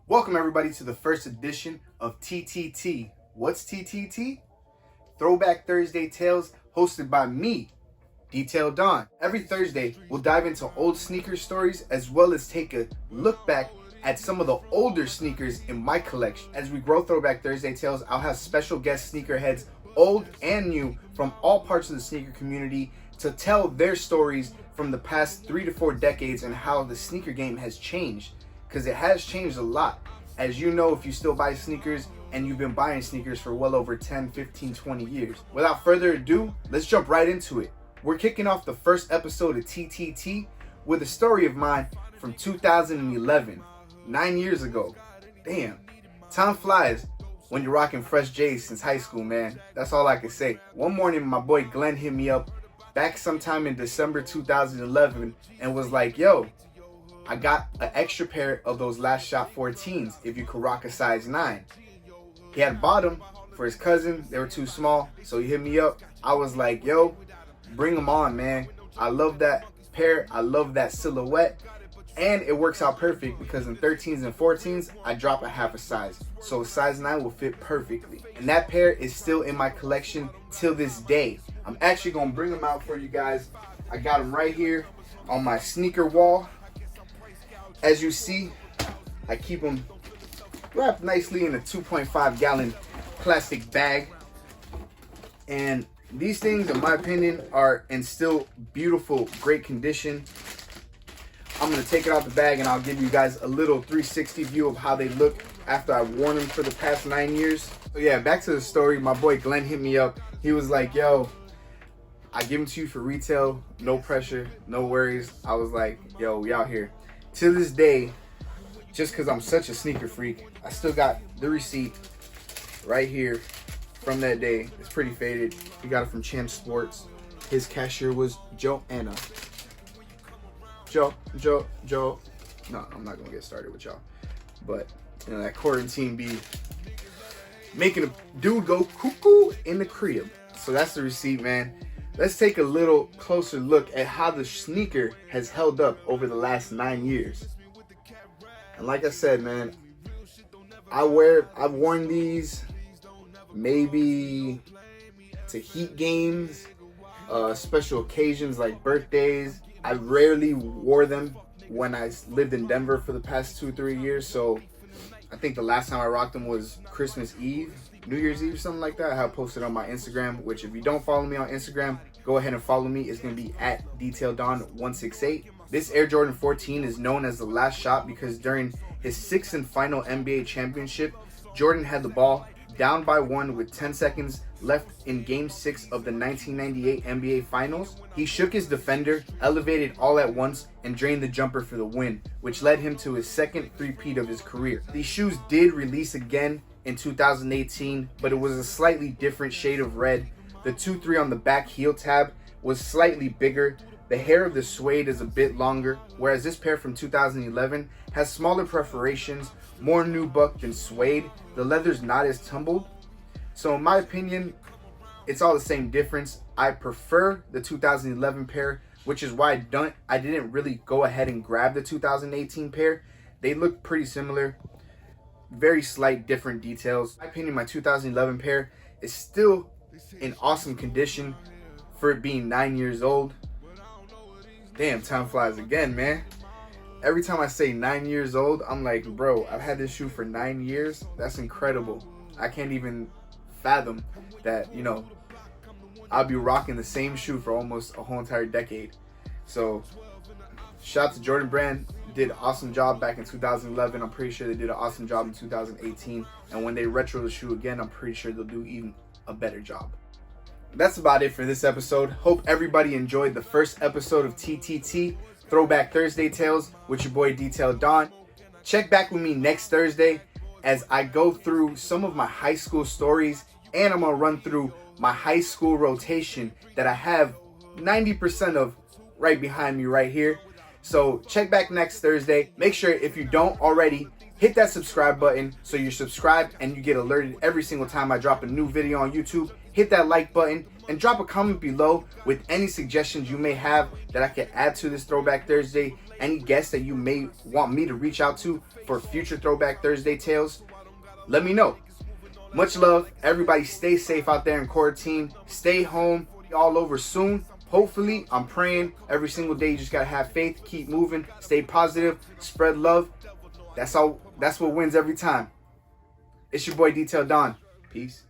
Welcome everybody to the first edition of TTT. What's TTT? Throwback Thursday Tales, hosted by me, Detail Don. Every Thursday, we'll dive into old sneaker stories as well as take a look back at some of the older sneakers in my collection. As we grow Throwback Thursday Tales, I'll have special guest sneakerheads, old and new, from all parts of the sneaker community to tell their stories from the past 3 to 4 decades and how the sneaker game has changed. Because it has changed a lot. As you know, if you still buy sneakers and you've been buying sneakers for well over 10, 15, 20 years. Without further ado, let's jump right into it. We're kicking off the first episode of TTT with a story of mine from 2011, 9 years ago. Damn, time flies when you're rocking fresh J's since high school, man. That's all I can say. One morning, my boy Glenn hit me up back sometime in December 2011 and was like, yo, I got an extra pair of those Last Shot 14s if you could rock a size 9. He had bought them for his cousin. They were too small, so he hit me up. I was like, yo, bring them on, man. I love that pair. I love that silhouette. And it works out perfect because in 13s and 14s, I drop a half a size. So a size 9 will fit perfectly. And that pair is still in my collection till this day. I'm actually going to bring them out for you guys. I got them right here on my sneaker wall. As you see, I keep them wrapped nicely in a 2.5 gallon plastic bag. And these things, in my opinion, are in still beautiful, great condition. I'm going to take it out the bag and I'll give you guys a little 360 view of how they look after I've worn them for the past 9 years. So yeah, back to the story. My boy Glenn hit me up. He was like, yo, I give them to you for retail, no pressure, no worries. I was like, yo, we out here. To this day, just because I'm such a sneaker freak, I still got the receipt right here from that day. It's pretty faded. We got it from Champ Sports. His cashier was Joanna. Joe. No, I'm not gonna get started with y'all. But you know, that quarantine be making a dude go cuckoo in the crib. So that's the receipt, man. Let's take a little closer look at how the sneaker has held up over the last 9 years. And like I said, man, I've worn these maybe to Heat games, special occasions like birthdays. I rarely wore them when I lived in Denver for the past 2-3 years. So I think the last time I rocked them was Christmas Eve, New Year's Eve, something like that. I have posted on my Instagram, which if you don't follow me on Instagram, go ahead and follow me. It's going to be at DetailDon168. This Air Jordan 14 is known as the Last Shot because during his 6th and final NBA championship, Jordan had the ball down by 1 with 10 seconds left in Game 6 of the 1998 NBA Finals. He shook his defender, elevated all at once, and drained the jumper for the win, which led him to his second three-peat of his career. These shoes did release again in 2018, but it was a slightly different shade of red. The 2-3 on the back heel tab was slightly bigger. The hair of the suede is a bit longer, whereas this pair from 2011 has smaller perforations, more nubuck than suede. The leather's not as tumbled. So in my opinion, it's all the same difference. I prefer the 2011 pair, which is why I didn't really go ahead and grab the 2018 pair. They look pretty similar. Very slight different details. In my opinion, my 2011 pair is still in awesome condition for it being 9 years old. Damn, time flies again, man. Every time I say 9 years old, I'm like, bro, I've had this shoe for 9 years. That's incredible. I can't even fathom that, you know, I'll be rocking the same shoe for almost a whole entire decade. So shout out to Jordan Brand. Did an awesome job back in 2011. I'm pretty sure they did an awesome job in 2018. And when they retro the shoe again, I'm pretty sure they'll do even a better job. That's about it for this episode. Hope everybody enjoyed the first episode of TTT, Throwback Thursday Tales, with your boy Detail Don. Check back with me next Thursday as I go through some of my high school stories, and I'm going to run through my high school rotation that I have 90% of right behind me right here. So check back next Thursday. Make sure, if you don't already, hit that subscribe button so you're subscribed and you get alerted every single time I drop a new video on YouTube. Hit that like button and drop a comment below with any suggestions you may have that I can add to this Throwback Thursday any guests that you may want me to reach out to for future Throwback Thursday tales, let me know. Much love. Everybody stay safe out there in quarantine. Stay home. All over soon. Hopefully, I'm praying every single day. You just gotta have faith, keep moving, stay positive, spread love. That's all. That's what wins every time. It's your boy Detail Don. Peace.